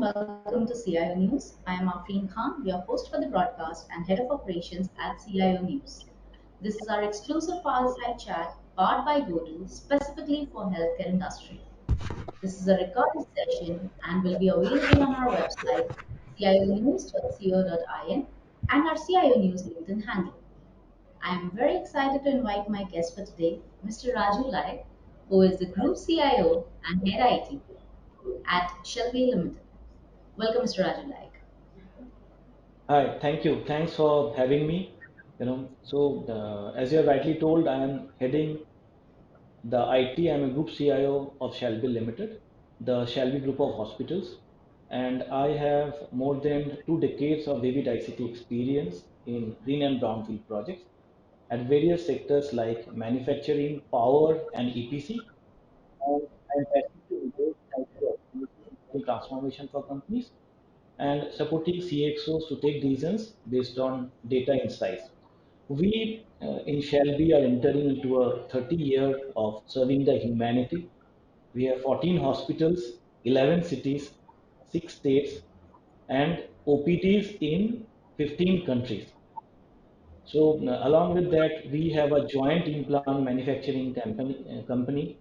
and welcome to CIO News. I am Afreen Khan, your host for the broadcast and head of operations at CIO News. This is our exclusive fireside chat powered by GoTo specifically for healthcare industry. This is a recorded session and will be available on our website cionews.co.in and our CIO News LinkedIn handle. I am very excited to invite my guest for today, Mr. Raju Laik, who is the Group CIO and Head IT at Shalby Limited. Welcome, Mr. Raju Laik. Hi, thank you. Thanks for having me. As you rightly told, I am heading the IT. I'm a group CIO of Shalby Limited, the Shalby Group of Hospitals, and I have more than 2 decades of vivid ICT experience in green and brownfield projects at various sectors like manufacturing, power, and EPC. And I'm passionately engaged in IT automation and transformation for companies and supporting CXOs to take decisions based on data insights. We in Shelby are entering into a 30-year of serving the humanity. We have 14 hospitals, 11 cities, 6 states, and OPTs in 15 countries. So, along with that, we have a joint implant manufacturing company,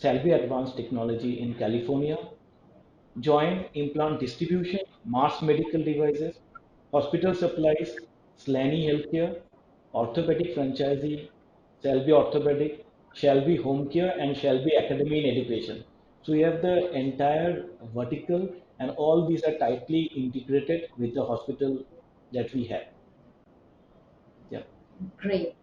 Shelby Advanced Technology in California, joint implant distribution, Mars Medical Devices, hospital supplies, Slaney Healthcare, orthopedic franchisee, Shelby Orthopedic, Shelby Home Care, and Shelby Academy in Education. So we have the entire vertical, and all these are tightly integrated with the hospital that we have. Yeah. Great.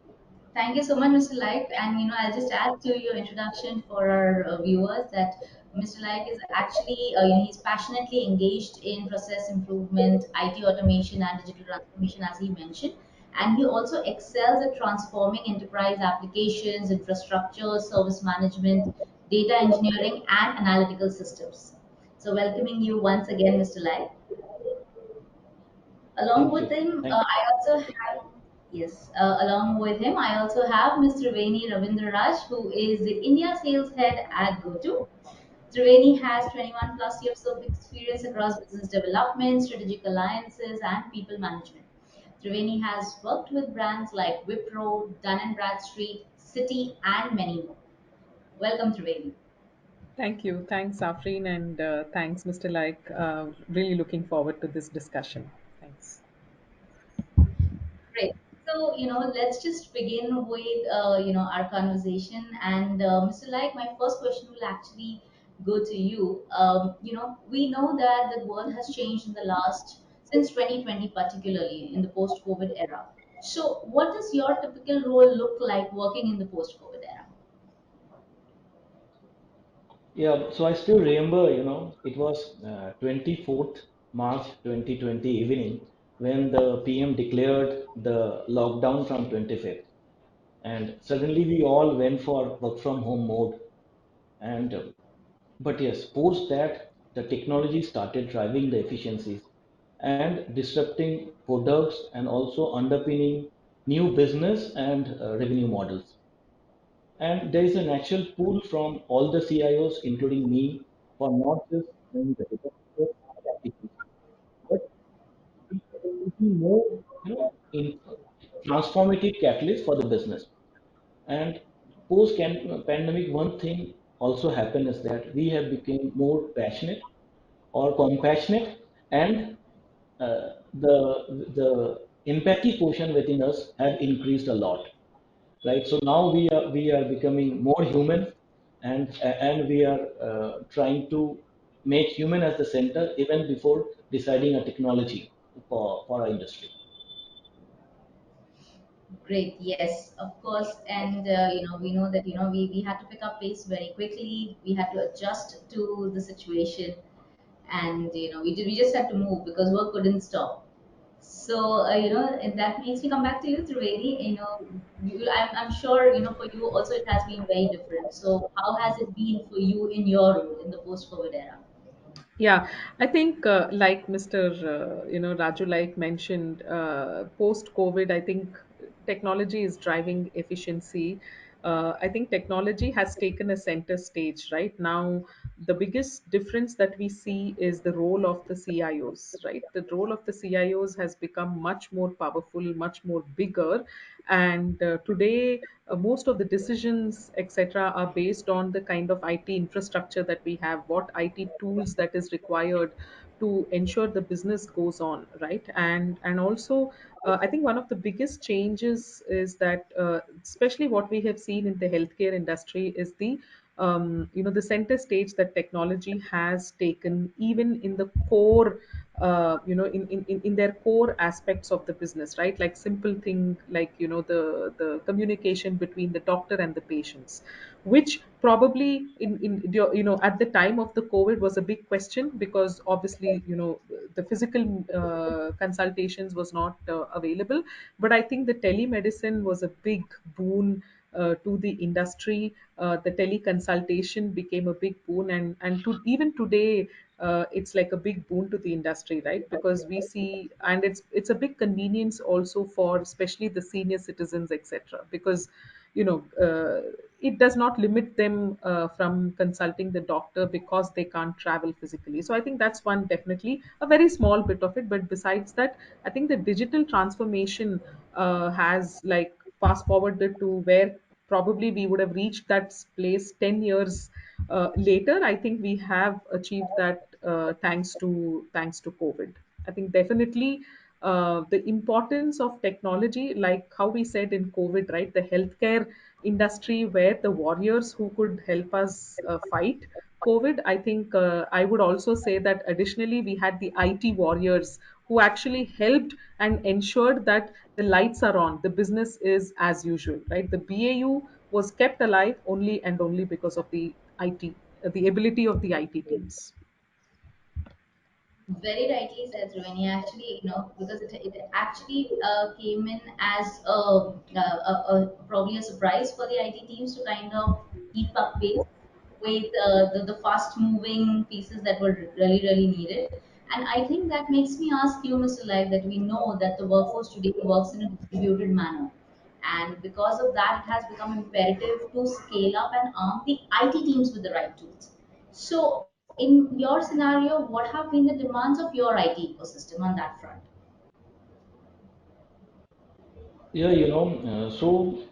Thank you so much, Mr. Laik. And I'll just add to your introduction for our viewers that Mr. Laik is actually, he's passionately engaged in process improvement, IT automation, and digital transformation, as he mentioned. And he also excels at transforming enterprise applications, infrastructure, service management, data engineering, and analytical systems. So, welcoming you once again, Mr. Laik. Along Thank with you. him, Thank I also have, yes, along with him, I also have Mr. Triveni Rabindraraj, who is the India sales head at GoTo. Triveni has 21 plus years of experience across business development, strategic alliances, and people management. Triveni has worked with brands like Wipro, Dun& Bradstreet, Citi, and many more. Welcome, Triveni. Thank you. Thanks, Afreen, and thanks, Mr. Like. Really looking forward to this discussion. Thanks. Great. So, let's just begin with, our conversation. And Mr. Like, my first question will actually go to you. We know that the world has changed in the last, since 2020, particularly in the post-COVID era. So, what does your typical role look like working in the post-COVID era? Yeah, so I still remember, it was 24th March 2020 evening when the PM declared the lockdown from 25th. And suddenly we all went for work from home mode. And but yes, post that, the technology started driving the efficiencies and disrupting products and also underpinning new business and revenue models. And there is a natural pull from all the CIOs, including me, for not just knowing the data application, but implementing more, in transformative catalyst for the business. And post pandemic, one thing also happened is that we have become more passionate or compassionate, and the empathy quotient within us have increased a lot, right? So now we are becoming more human, and we are trying to make human as the center even before deciding a technology for our industry. Great. Yes, of course. And we know that we had to pick up pace very quickly. We had to adjust to the situation, and we just had to move because work couldn't stop. So and that makes me come back to you, Triveni. I'm sure for you also it has been very different. So how has it been for you in your role in the post-COVID era? Yeah, I think like Mr. Raju like mentioned, post COVID, I think technology is driving efficiency. I think technology has taken a center stage right now. the biggest difference that we see is the role of the CIOs, right? The role of the CIOs has become much more powerful, much more bigger, and today most of the decisions, etc., are based on the kind of IT infrastructure that we have, what IT tools that is required to ensure the business goes on, right? And also, I think one of the biggest changes is that, especially what we have seen in the healthcare industry, is the the center stage that technology has taken, even in the core, in their core aspects of the business, right? Like simple thing, like the communication between the doctor and the patients, which probably at the time of the COVID was a big question, because obviously the physical consultations was not available. But I think the telemedicine was a big boon to the industry. The teleconsultation became a big boon, and even today, it's like a big boon to the industry, right? Because we see, and it's a big convenience also for especially the senior citizens, etc. Because it does not limit them from consulting the doctor because they can't travel physically. So I think that's one, definitely a very small bit of it. But besides that, I think the digital transformation has like fast forwarded to where probably we would have reached that place 10 years later. I think we have achieved that thanks to COVID. I think definitely the importance of technology, like how we said in COVID, right? The healthcare industry were the warriors who could help us fight COVID. I think I would also say that additionally, we had the IT warriors who actually helped and ensured that the lights are on, the business is as usual, right? The BAU was kept alive only and only because of the IT, the ability of the IT teams. Very rightly said, Triveni. Actually, because it actually came in as probably a surprise for the IT teams to kind of keep up pace with the fast moving pieces that were really, really needed. And I think that makes me ask you, Mr. Like, that we know that the workforce today works in a distributed manner. And because of that, it has become imperative to scale up and arm the IT teams with the right tools. So, in your scenario, what have been the demands of your IT ecosystem on that front? Yeah, so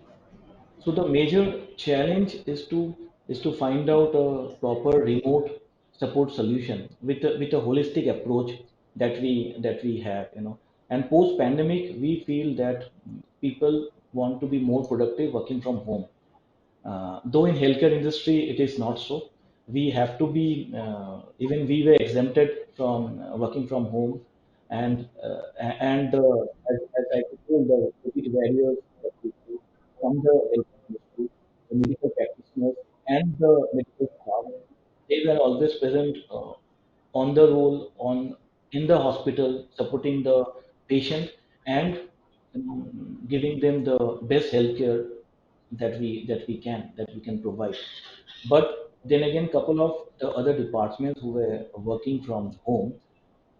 the major challenge is to find out a proper remote support solution with a holistic approach that we have, And post pandemic, we feel that people want to be more productive working from home. Though in healthcare industry it is not so. We have to be even we were exempted from working from home, and as I told, the COVID barriers that we face from the healthcare industry, the medical practitioners and the medical staff, they were always present on the role on in the hospital, supporting the patient and giving them the best healthcare that we can provide. But then again, couple of the other departments who were working from home,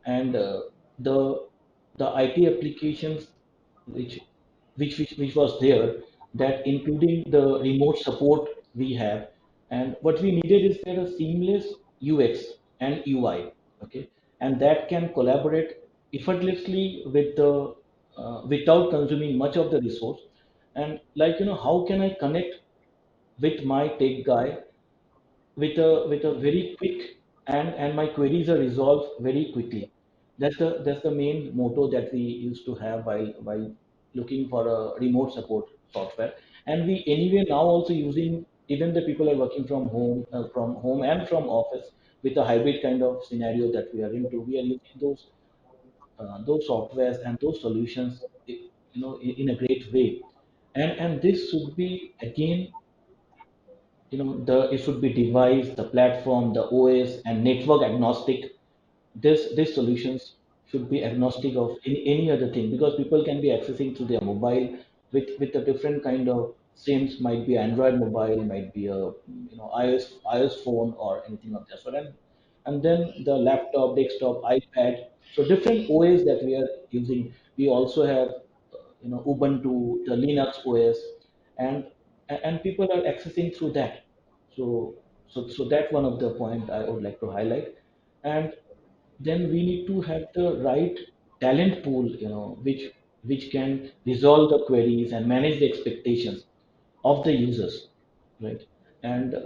and the the IT applications which which was there, that including the remote support we have, and what we needed is there a seamless UX and UI, okay, and that can collaborate effortlessly with the without consuming much of the resource. And like, how can I connect with my tech guy with a very quick, and my queries are resolved very quickly. That's the main motto that we used to have while looking for a remote support software. And we anyway now also using, even the people are working from home and from office, with a hybrid kind of scenario that we are into. We are using those softwares and those solutions, in a great way. And this should be again, the it should be device, the platform, the OS, and network agnostic. These solutions should be agnostic of any other thing, because people can be accessing through their mobile with a different kind of SIMs. Might be Android mobile, might be a iOS phone, or anything of that sort. And then the laptop, desktop, iPad. So different OS that we are using. We also have Ubuntu, the Linux OS, and and people are accessing through that. So So that's one of the point I would like to highlight. And then we need to have the right talent pool, which can resolve the queries and manage the expectations of the users, right? And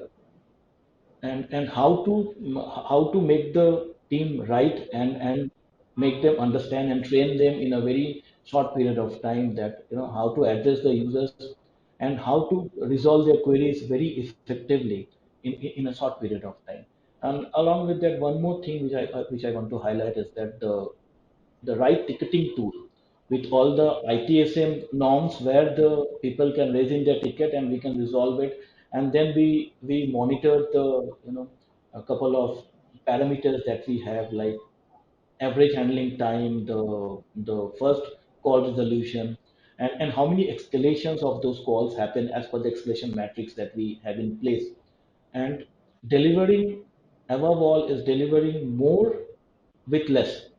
and how to make the team right, and make them understand and train them in a very short period of time, that how to address the users and how to resolve their queries very effectively in a short period of time. And along with that, one more thing which I want to highlight is that the right ticketing tool with all the ITSM norms, where the people can raise in their ticket and we can resolve it. And then we monitor the a couple of parameters that we have, like average handling time, the first call resolution, and how many escalations of those calls happen as per the escalation matrix that we have in place. And delivering, above all, is delivering more with less,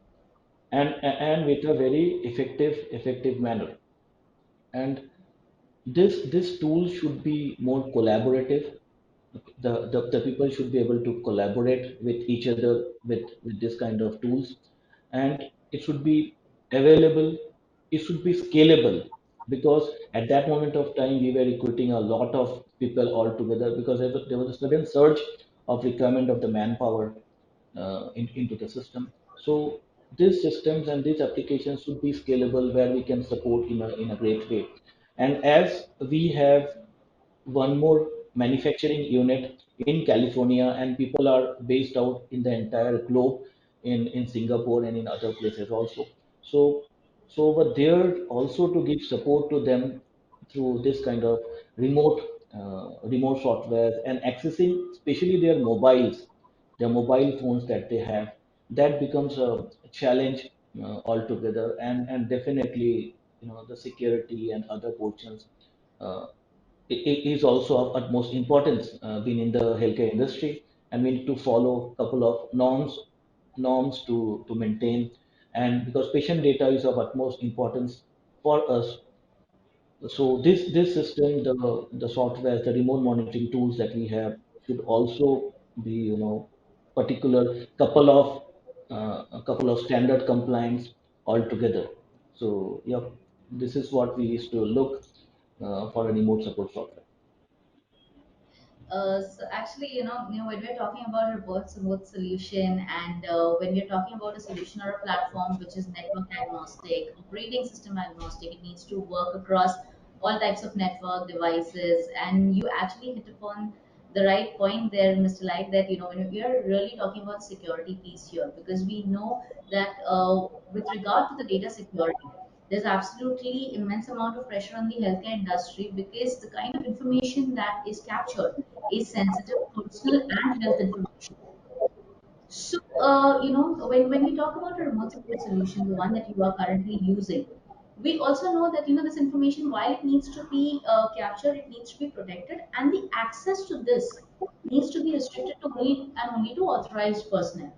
and with a very effective manner. And this tool should be more collaborative. The people should be able to collaborate with each other with this kind of tools. And it should be available, it should be scalable, because at that moment of time we were recruiting a lot of people all together, because there was a sudden surge of requirement of the manpower into the system. So these systems and these applications should be scalable, where we can support in a great way. And as we have one more manufacturing unit in California, and people are based out in the entire globe, in Singapore and in other places also. So, so over there also, to give support to them through this kind of remote remote software, and accessing especially their mobile phones that they have, that becomes a challenge altogether. And definitely, the security and other portions, uh, it is also of utmost importance, being in the healthcare industry. And we need to follow a couple of norms to maintain. And because patient data is of utmost importance for us, so this system, the software, the remote monitoring tools that we have, should also be, particular a couple of standard compliance altogether. So yeah, this is what we used to look for a remote support software. So actually, when we're talking about a remote solution, and when we're talking about a solution or a platform which is network agnostic, operating system agnostic, it needs to work across all types of network devices. And you actually hit upon the right point there, Mr. Like, that when we are really talking about security piece here, because we know that with regard to the data security, there's absolutely immense amount of pressure on the healthcare industry, because the kind of information that is captured is sensitive, personal, and health information. So, when we talk about a remote support solution, the one that you are currently using, we also know that this information, while it needs to be captured, it needs to be protected, and the access to this needs to be restricted to only and only to authorized personnel.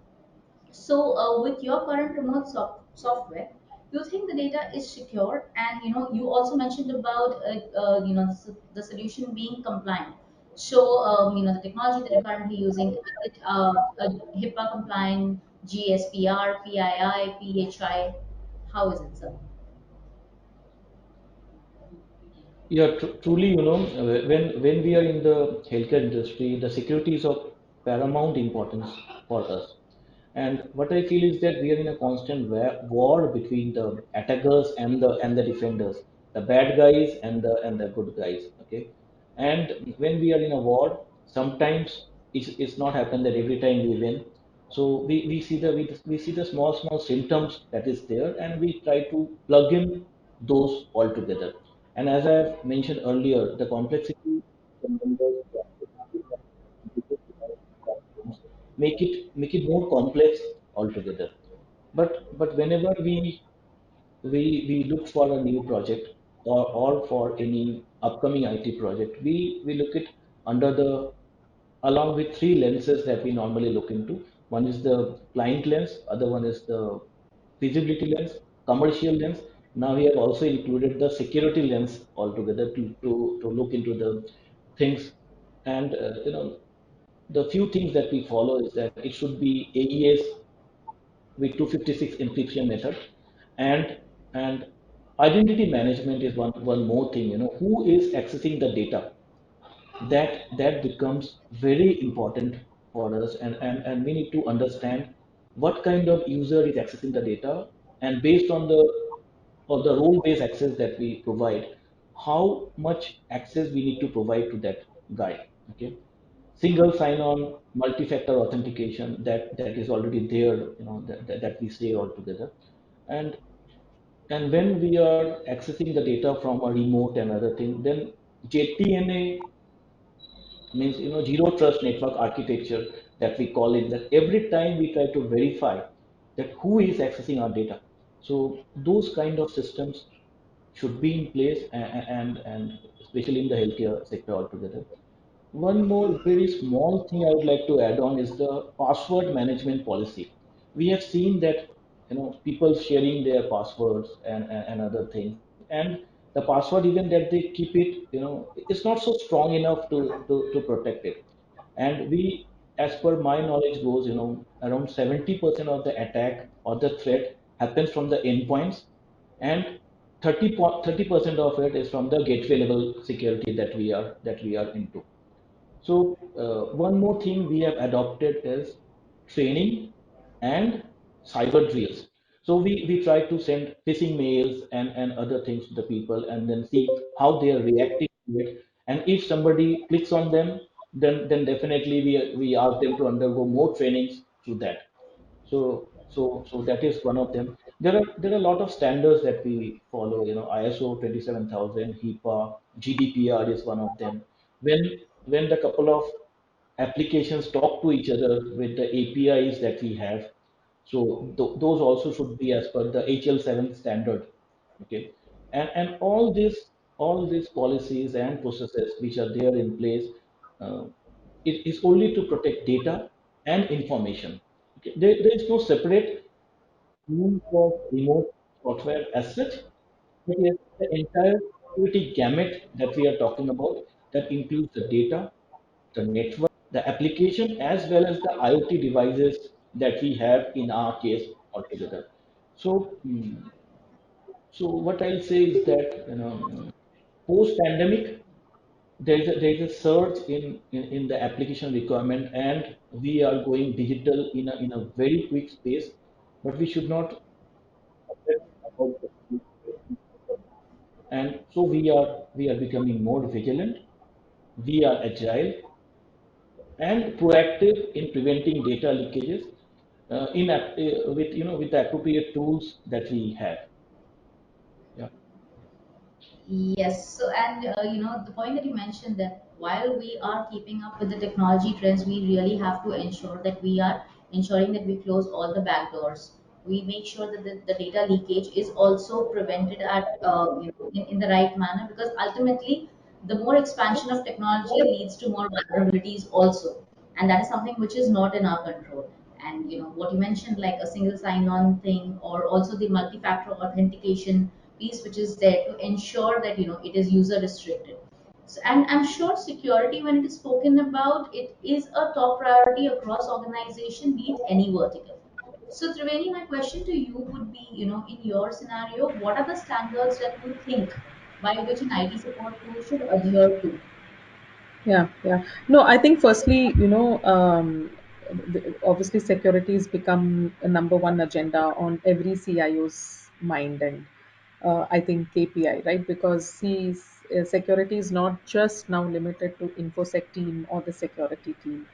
So, with your current remote software, do you think the data is secure? And you also mentioned about the solution being compliant. So, the technology that you're currently using, is it a HIPAA compliant, GSPR, PII, PHI? How is it, sir? Yeah, truly, when we are in the healthcare industry, the security is of paramount importance for us. And what I feel is that we are in a constant war between the attackers and the defenders, the bad guys and the good guys. Okay, and when we are in a war, sometimes it's not happen that every time we win. So we see the small symptoms that is there, and we try to plug in those all together. And as I have mentioned earlier, the complexity, the numbers, make it more complex altogether. But whenever we look for a new project, or for any upcoming IT project, we look it under the along with three lenses that we normally look into. One is the client lens, other one is the feasibility lens, commercial lens. Now we have also included the security lens altogether, to look into the things. And the few things that we follow is that it should be AES with 256 encryption method, and and identity management is one more thing. Who is accessing the data? That becomes very important for us, and we need to understand what kind of user is accessing the data, and based on the role-based access that we provide, how much access we need to provide to that guy. Okay, single sign-on, multi-factor authentication, that is already there. That we say altogether, and and when we are accessing the data from a remote and other thing, then JTNA means zero trust network architecture, that we call it, that every time we try to verify that who is accessing our data. So those kind of systems should be in place, and especially in the healthcare sector altogether. One more very small thing I would like to add on is the password management policy. We have seen that people sharing their passwords and other things, and the password even that they keep it, it's not so strong enough to protect it. And we, as per my knowledge goes, around 70% of the attack or the threat happens from the endpoints, and 30% of it is from the gateway level security that we are into. So one more thing we have adopted is training and cyber drills. So we try to send phishing mails and other things to the people, and then see how they are reacting to it. And if somebody clicks on them, then definitely we ask them to undergo more trainings through that. So that is one of them. There are a lot of standards that we follow. ISO 27000, HIPAA, GDPR is one of them. When the couple of applications talk to each other with the APIs that we have, so those also should be as per the HL7 standard. Okay, and all these policies and processes which are there in place, uh, it is only to protect data and information. Okay, there is no separate tool for remote software as such, but yes, the entire security gamut that we are talking about, that includes the data, the network, the application, as well as the IoT devices that we have in our case altogether. So, so what I'll say is that post pandemic, there is a surge in the application requirement, and we are going digital in a very quick space, but we should not forget about the, and so we are becoming more vigilant, we are agile and proactive in preventing data leakages, with with the appropriate tools that we have. Yeah. Yes. So, and the point that you mentioned, that while we are keeping up with the technology trends, we really have to ensure that we are ensuring that we close all the back doors. We make sure that the data leakage is also prevented at in the right manner, because ultimately, the more expansion of technology leads to more vulnerabilities also, and that is something which is not in our control. And what you mentioned, like a single sign-on thing, or also the multi-factor authentication piece, which is there to ensure that it is user restricted. So, and I'm sure security, when it is spoken about, it is a top priority across organization, be it any vertical. So Triveni, my question to you would be, in your scenario, what are the standards that you think by which an IT support tool should adhere to? Yeah, yeah. No, I think firstly, obviously security has become a number one agenda on every CIO's mind, and I think KPI, right? Because security is not just now limited to infosec team or the security team.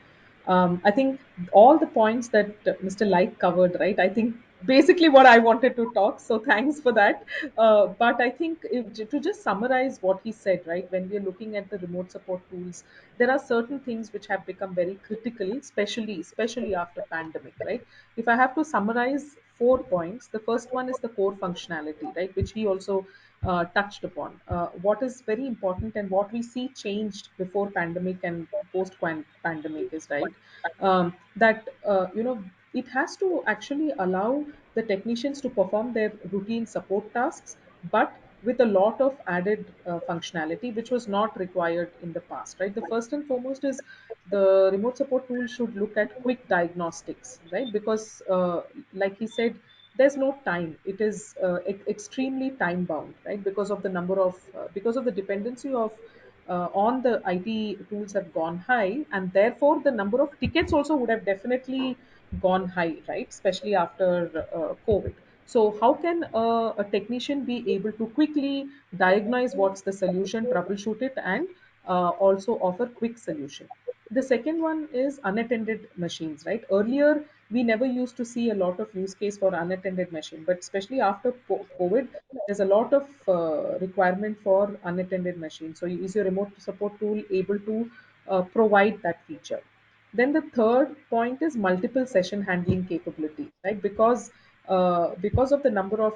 I think all the points that Mr. Like covered, right? I think basically what I wanted to talk. So thanks for that. But I think to just summarize what he said, right? When we are looking at the remote support tools, there are certain things which have become very critical, especially after pandemic, right? If I have to summarize 4 points, the first one is the core functionality, right? Which he also touched upon. What is very important and what we see changed before pandemic and post pandemic is, right, that it has to actually allow the technicians to perform their routine support tasks, but with a lot of added functionality which was not required in the past, right? The first and foremost is the remote support tool should look at quick diagnostics, right? Because like he said, there's no time. It is extremely time bound, right? Because of the number of because of the dependency of on the IT tools have gone high, and therefore the number of tickets also would have definitely gone high, right? Especially after COVID. So, how can a technician be able to quickly diagnose what's the solution, troubleshoot it, and also offer quick solution? The second one is unattended machines, right? Earlier, we never used to see a lot of use case for unattended machine, but especially after COVID, there's a lot of requirement for unattended machines. So, is your remote support tool able to provide that feature? Then the third point is multiple session handling capability, right? Because of the number of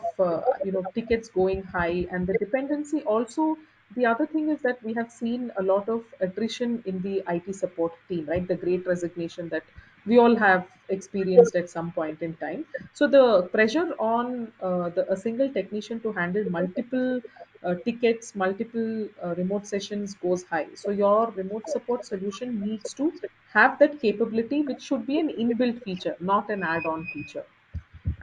tickets going high and the dependency also. The other thing is that we have seen a lot of attrition in the IT support team, right? The great resignation that we all have experienced at some point in time. So the pressure on a single technician to handle multiple tickets, multiple remote sessions goes high. So your remote support solution needs to have that capability, which should be an inbuilt feature, not an add-on feature.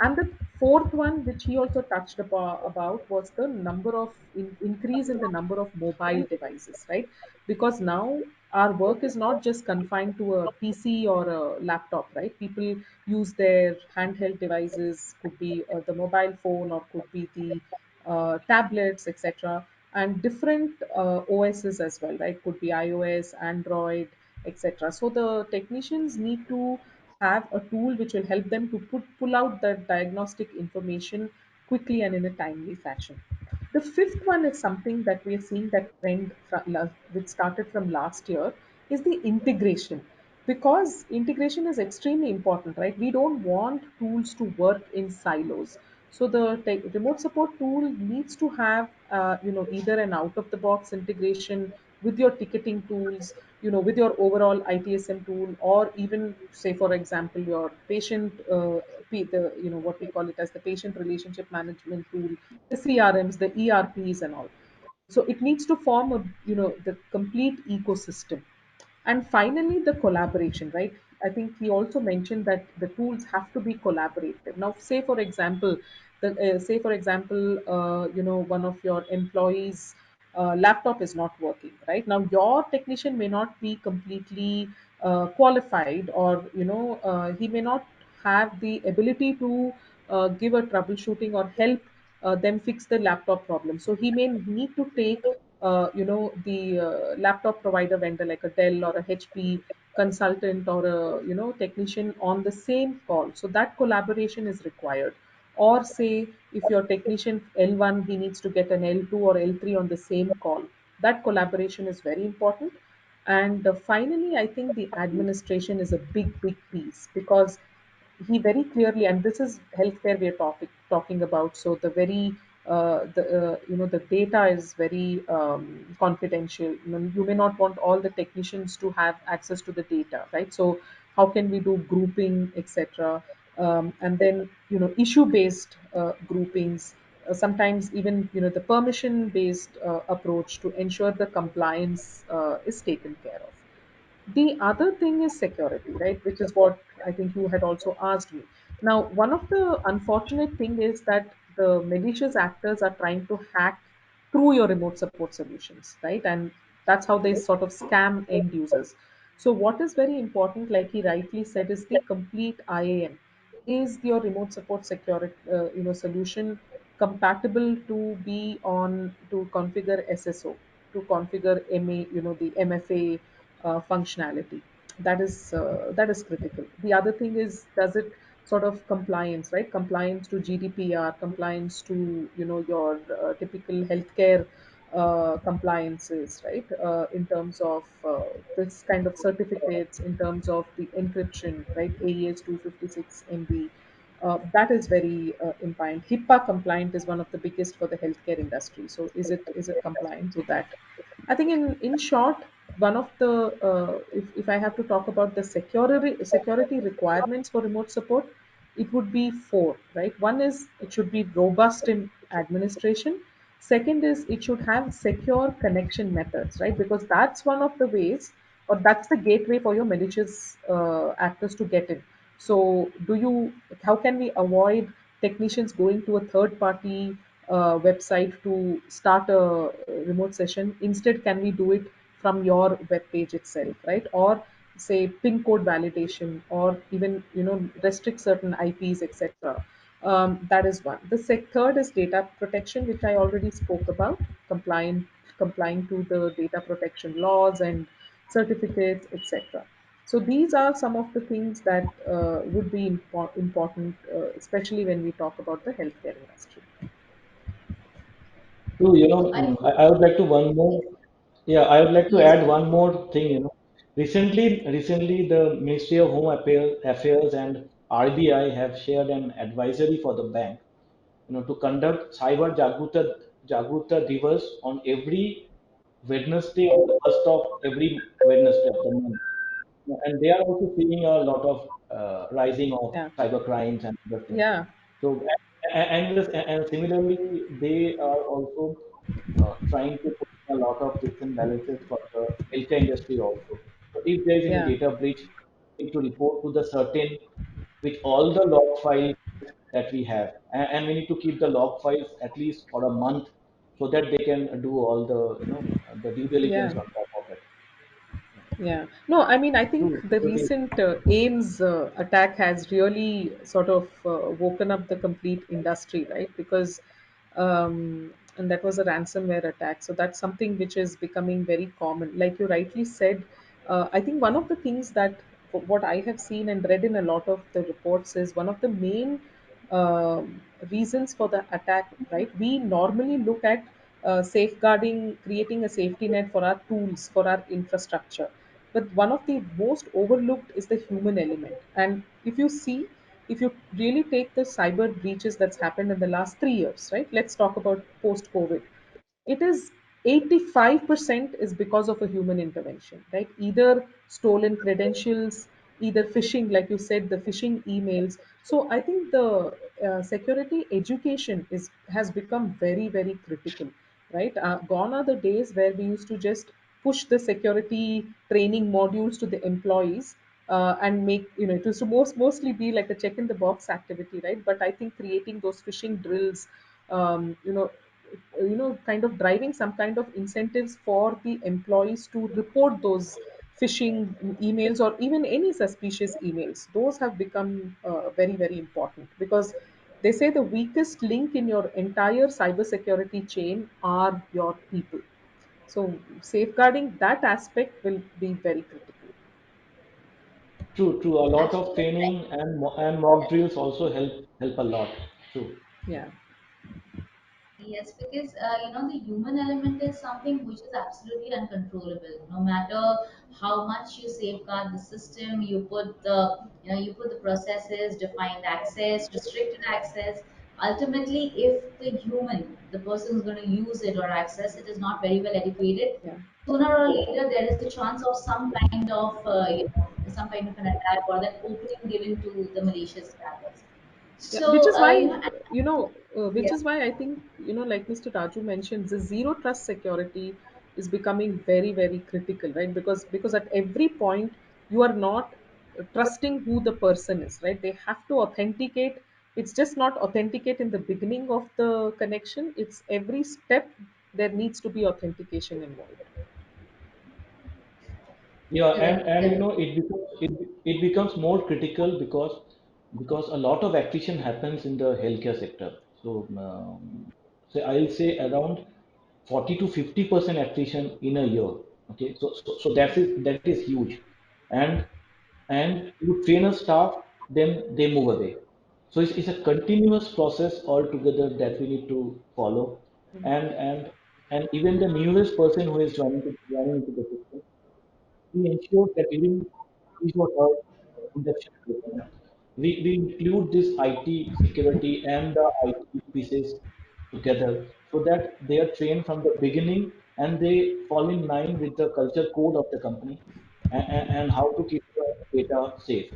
And the fourth one, which he also touched about, was the number of increase in the number of mobile devices, right? Because now our work is not just confined to a PC or a laptop, right? People use their handheld devices, could be the mobile phone or could be the tablets, etc. And different OSs as well, right? Could be iOS, Android, etc. So the technicians need to have a tool which will help them to pull out the diagnostic information quickly and in a timely fashion. The fifth one is something that we are seeing that trend which started from last year is the integration, because integration is extremely important, right? We don't want tools to work in silos. So the remote support tool needs to have either an out of the box integration with your ticketing tools, with your overall ITSM tool, or even say for example your patient the what we call it as the patient relationship management tool, the CRMs, the ERPs and all. So it needs to form a the complete ecosystem. And finally, the collaboration, right? I think he also mentioned that the tools have to be collaborative. Now, say for example, one of your employees' laptop is not working, right? Now, your technician may not be completely qualified, or he may not have the ability to give a troubleshooting or help them fix the laptop problem. So he may need to take the laptop provider vendor like a Dell or a HP consultant or a technician on the same call. So that collaboration is required. Or say if your technician L1, he needs to get an L2 or L3 on the same call. That collaboration is very important. And finally, I think the administration is a big piece, because he very clearly, and this is healthcare we are talking about, so the very the data is very confidential. You may not want all the technicians to have access to the data, right? So how can we do grouping, etc. And then issue based groupings, sometimes even the permission based approach to ensure the compliance is taken care of. The other thing is security, right? Which is what I think you had also asked me. Now, one of the unfortunate thing is that the malicious actors are trying to hack through your remote support solutions, right? And that's how they sort of scam end users. So, what is very important, like he rightly said, is the complete IAM. Is your remote support security, solution compatible to be on to configure SSO, to configure MA, the MFA functionality? That is critical. The other thing is, does it sort of compliance, right? Compliance to GDPR, compliance to your typical healthcare compliances, right? In terms of this kind of certificates, in terms of the encryption, right? AES 256 MB. That is very important. HIPAA compliant is one of the biggest for the healthcare industry. So is it compliant to that? I think in short, one of the if I have to talk about the security requirements for remote support, it would be four, right? One is it should be robust in administration. Second is it should have secure connection methods, right? Because that's one of the ways, or that's the gateway for your malicious actors to get in. So, how can we avoid technicians going to a third party website to start a remote session? Instead, can we do it from your web page itself, right? Or say pin code validation, or even restrict certain IPs, etc. That is one. Third is data protection, which I already spoke about, complying to the data protection laws and certificates, etc. So these are some of the things that would be important, especially when we talk about the healthcare industry. So, I I would like to one more. Yeah, I would like to Yes, add please. one more thing. Recently, the Ministry of Affairs and RBI have shared an advisory for the bank, to conduct cyber Jagruta Divas on every Wednesday on the first of every Wednesday of the month. And they are also seeing a lot of rising of Yeah, cyber crimes and other things. yeah, So, and similarly, they are also trying to put in a lot of checks and balances for the healthcare industry also. So, if there is any yeah, data breach, need to report to the certain, which all the log files that we have, and we need to keep the log files at least for a month, so that they can do all the the due diligence yeah. on top of it. Yeah. No, I mean, I think True. the recent AIMS attack has really sort of woken up the complete industry, right? Because, and that was a ransomware attack. So that's something which is becoming very common. Like you rightly said, I think one of the things that what I have seen and read in a lot of the reports is one of the main reasons for the attack, right? We normally look at safeguarding, creating a safety net for our tools, for our infrastructure. But one of the most overlooked is the human element. And if you really take the cyber breaches that's happened in the last 3 years, right? Let's talk about post COVID. It is 85% is because of a human intervention, right? Either stolen credentials, either phishing, like you said, the phishing emails. So I think the security education is has become very, very critical, right? Gone are the days where we used to just push the security training modules to the employees, and make, it used to mostly be like a check in the box activity, right? But I think creating those phishing drills, um, you know kind of driving some kind of incentives for the employees to report those phishing emails or even any suspicious emails, those have become very, very important, because they say the weakest link in your entire cybersecurity chain are your people. So safeguarding that aspect will be very critical. True, true. A lot of Actually, training and mock drills also help a lot. True. Yeah, yes, because the human element is something which is absolutely uncontrollable. No matter how much you safeguard the system, you put the processes, defined access, restricted access. Ultimately, if the person who's going to use it or access it, is not very well educated, yeah, sooner or later there is a chance of some kind of an attack or that opening given to the malicious attackers. yeah. Which So, is why, yeah. which is why I think, like Mr. Raju mentioned, the zero trust security is becoming very, very critical, right? Because at every point you are not trusting who the person is, right? They have to authenticate. It's just not authenticate in the beginning of the connection. It's every step there needs to be authentication involved. Yeah, Correct, and correct. it becomes more critical because a lot of attrition happens in the healthcare sector. So, say I'll say around 40 to 50% attrition in a year. Okay, so that is huge, and you train a staff, then they move away. So it's a continuous process altogether that we need to follow, and and and even the newest person who is joining into the system, we ensure that during his or her induction program, we include this IT security and the IT pieces together, so that they are trained from the beginning and they fall in line with the culture code of the company, and how to keep the data safe.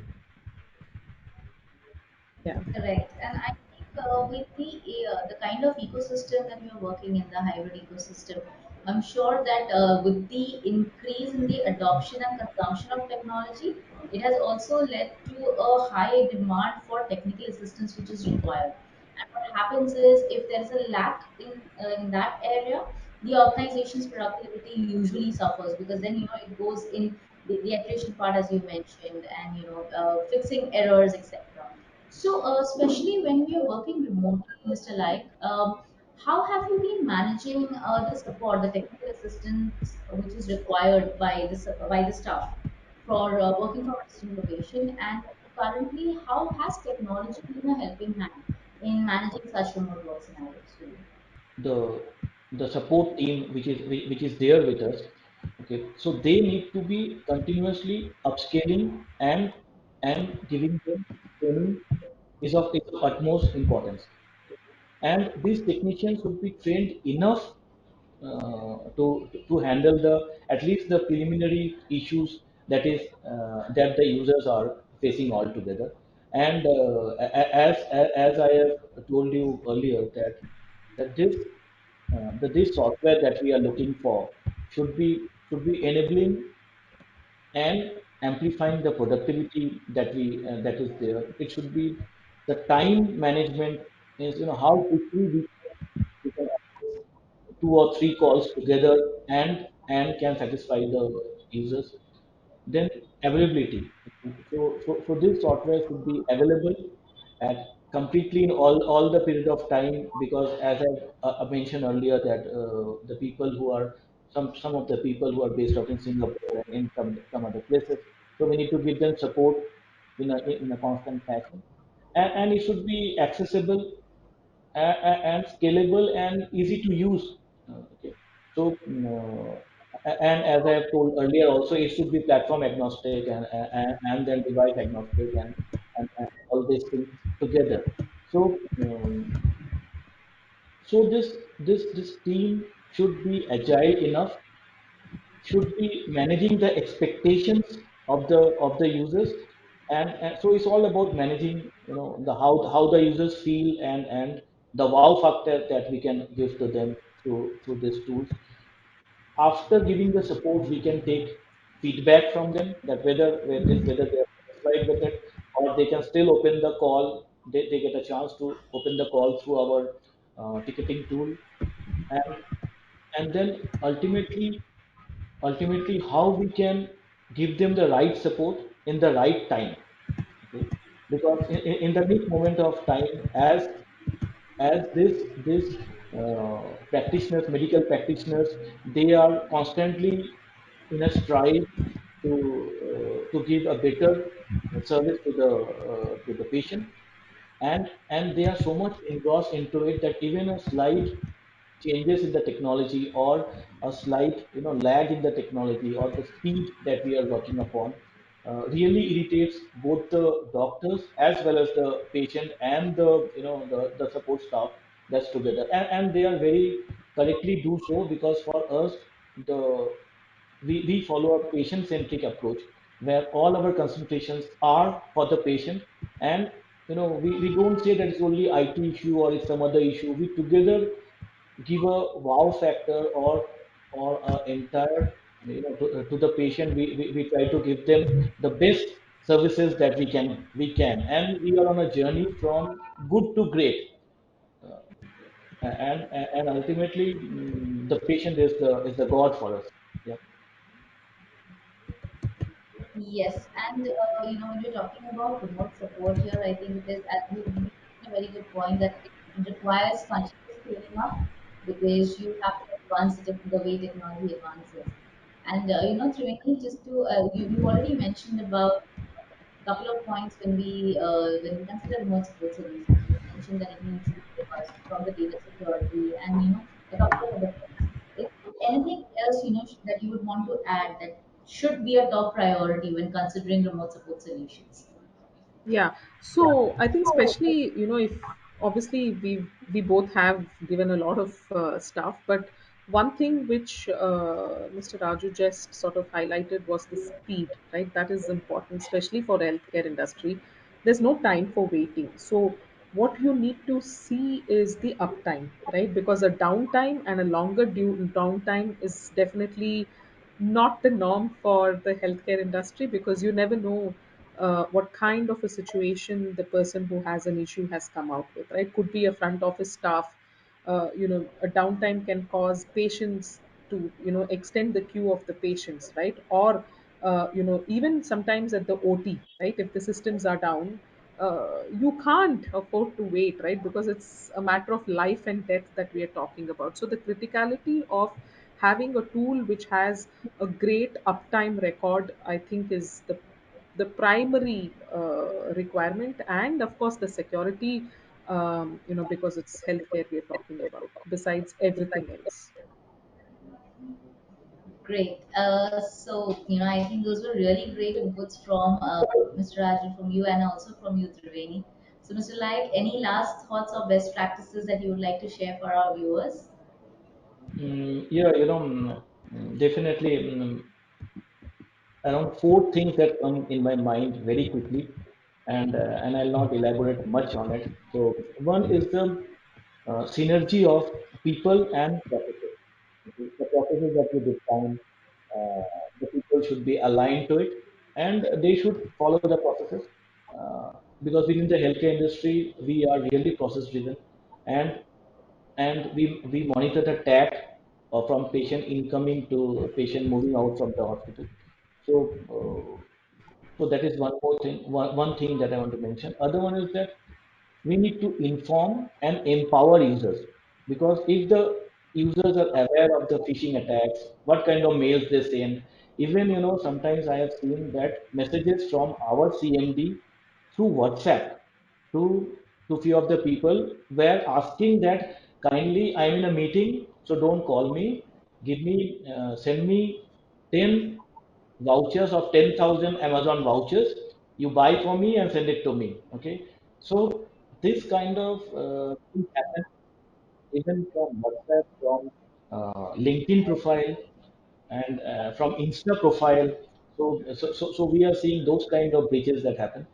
Yeah, Correct. And I think with the kind of ecosystem that we are working in, the hybrid ecosystem, I'm sure that with the increase in the adoption and consumption of technology, it has also led to a high demand for technical assistance, which is required. And what happens is, if there's a lack in that area, the organization's productivity usually suffers, because then it goes in the attrition part, as you mentioned, and fixing errors, etc. So, especially when we are working remotely, Mr. Like, how have you been managing the support, the technical assistance which is required by the staff for working from a distant location? And currently, how has technology been a helping hand in managing such remote work scenarios for you? the the support team which is there with us. Okay, so they need to be continuously upscaling and giving them training is of utmost importance. And these technicians should be trained enough to handle the at least the preliminary issues that the users are facing altogether. And as I have told you earlier, that this software that we are looking for should be enabling and amplifying the productivity that is there. It should be the time management, is how quickly we can access two or three calls together and can satisfy the users. Then availability. So this software should be available at completely in all the period of time, because as I mentioned earlier, that the people who are some of the people who are based out in Singapore and in some other places, so we need to give them support in a constant fashion. And it should be accessible and scalable and easy to use. Okay. So, and as I have told earlier, also it should be platform agnostic and then device agnostic and all these things together. So, this team should be agile enough, should be managing the expectations of the users, and so it's all about managing the how the users feel and the wow factor that we can give to them through these tools. After giving the support, we can take feedback from them, that whether they are satisfied with it, or they can still open the call. They get a chance to open the call through our ticketing tool. And and then ultimately how we can give them the right support in the right time. Okay, because in the next moment of time, as practitioners, medical practitioners, they are constantly in a stride to give a better service to the patient. And they are so much engrossed into it that even a slight changes in the technology, or a slight lag in the technology, or the speed that we are working upon really irritates both the doctors as well as the patient and the support staff that's together. And they are very correctly do so, because for us, the we follow a patient centric approach, where all our concentrations are for the patient. And we don't say that it's only IT issue or it's some other issue. We together give a wow factor, or entire to the patient. We try to give them the best services that we can, and we are on a journey from good to great. uh, and ultimately, the patient is the god for us. Yeah. Yes, and when you're talking about remote support here, I think it is, as you made a very good point, that it requires continuous scaling up, because you have to advance the way technology advances. And Triveni, just to you already mentioned about a couple of points when we consider remote support solutions. You mentioned that it needs to be robust from the data security, and a couple of other points. Is there anything else that you would want to add that should be a top priority when considering remote support solutions? Yeah. So I think, especially, if obviously we both have given a lot of stuff, but one thing which Mr. Raju just sort of highlighted was the speed, right? That is important, especially for healthcare industry. There's no time for waiting. So what you need to see is the uptime, right? Because a downtime and a longer downtime is definitely not the norm for the healthcare industry, because you never know what kind of a situation the person who has an issue has come out with, right? Could be a front office staff. A downtime can cause patients to, extend the queue of the patients, right? Or even sometimes at the OT, right? If the systems are down, you can't afford to wait, right? Because it's a matter of life and death that we are talking about. So the criticality of having a tool which has a great uptime record, I think, is the primary requirement, and of course the security, because it's healthcare we are talking about, besides everything else. Great. So, I think those were really great inputs from Mr. Rajan, from you, and also from you, Triveni. So, Mr. Like, any last thoughts or best practices that you would like to share for our viewers? Yeah, definitely around four things that come in my mind very quickly, and I'll not elaborate much on it. So one is the synergy of people and processes. The processes that we define, the people should be aligned to it, and they should follow the processes. Uh, because within the healthcare industry, we are really process driven, and we monitor the tag from patient incoming to patient moving out from the hospital. So so that is one more thing, one thing that I want to mention. Other one is that we need to inform and empower users, because if the users are aware of the phishing attacks, what kind of mails they send, even sometimes I have seen that messages from our CMD through WhatsApp to few of the people were asking that, kindly, I'm in a meeting, so don't call me, give me send me 10 vouchers of 10,000 Amazon vouchers, you buy for me and send it to me, okay? So this kind of thing happen even from WhatsApp, from LinkedIn profile, and from Insta profile. So we are seeing those kind of breaches that happen,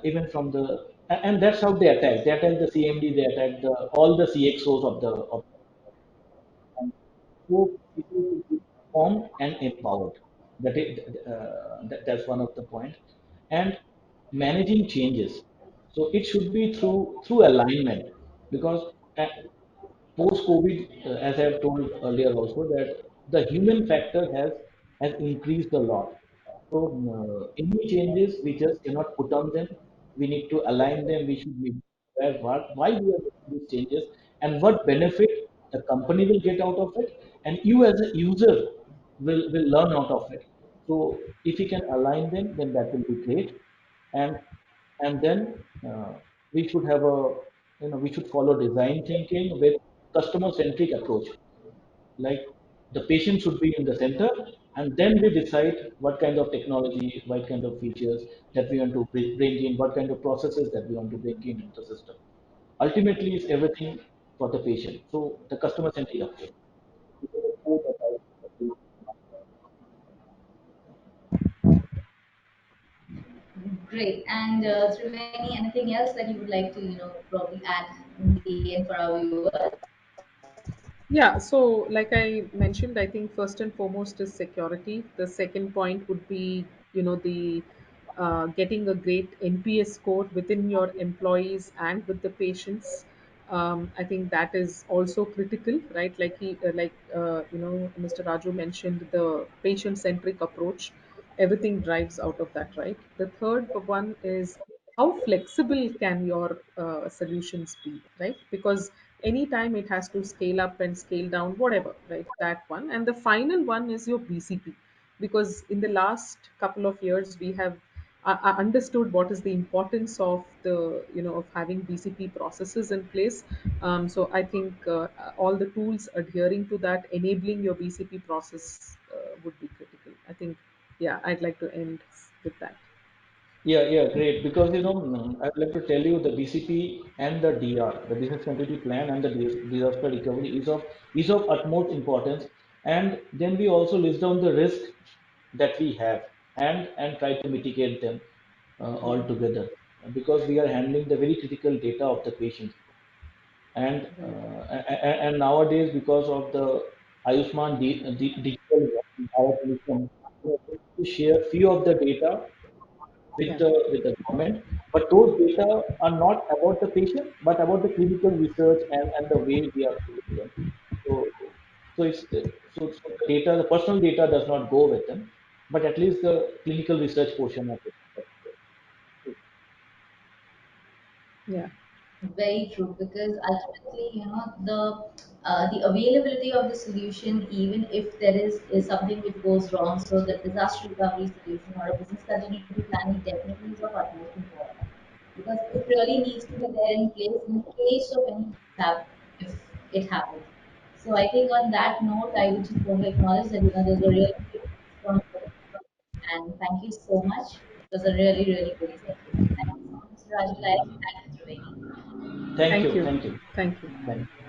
even from the, and that's how they attack. They attack the CMD, they attack all the CXOs of and so people should be informed and empowered. That's one of the point. And managing changes. So it should be through alignment, because post-COVID, as I have told earlier also, that the human factor has increased a lot. So any changes we just cannot put on them. We need to align them. We should be aware why we are making these changes and what benefit the company will get out of it, and you as a user will learn out of it. So if we can align them, then that will be great. And then we should have a we should follow design thinking with customer centric approach, like the patient should be in the center, and then we decide what kind of technology, what kind of features that we want to bring in, what kind of processes that we want to bring in into the system. Ultimately it's everything for the patient, so the customer centric approach. Great. And Triveni, anything else that you would like to, probably add in the end for our viewers? Yeah, so like I mentioned, I think first and foremost is security. The second point would be, the getting a great NPS score within your employees and with the patients. I think that is also critical, right? Mr. Raju mentioned the patient-centric approach. Everything drives out of that, right? The third one is how flexible can your solutions be, right? Because anytime it has to scale up and scale down, whatever, right? That one. And the final one is your BCP, because in the last couple of years we have understood what is the importance of the of having BCP processes in place. So I think all the tools adhering to that, enabling your BCP process, would be critical, I think. Yeah, I'd like to end with that. Yeah, yeah, great. Because I'd like to tell you the BCP and the DR, the business continuity plan, and the disaster recovery is of utmost importance. And then we also list down the risk that we have, and try to mitigate them all together. because we are handling the very critical data of the patient. And Right. and nowadays, because of the Ayushman digital Bharat mission, we are able to share few of the data Yeah. with the government, but those data are not about the patient, but about the clinical research and the way we are doing them. So, so the data, the personal data does not go with them, but at least the clinical research portion of it. Yeah. Very true, because ultimately, the availability of the solution, even if there is something which goes wrong, so the disaster recovery solution or a business continuity planning definitely is of utmost importance, because it really needs to be there in place in case of any mishap if it happens. So I think on that note, I would just want to acknowledge that there's a really great piece from both of us, and thank you so much. It was a really really great session. Thank you so much, Raju Laik. Thank you, Triveni. Thank Thank you, you. thank you, Thank you. thank you.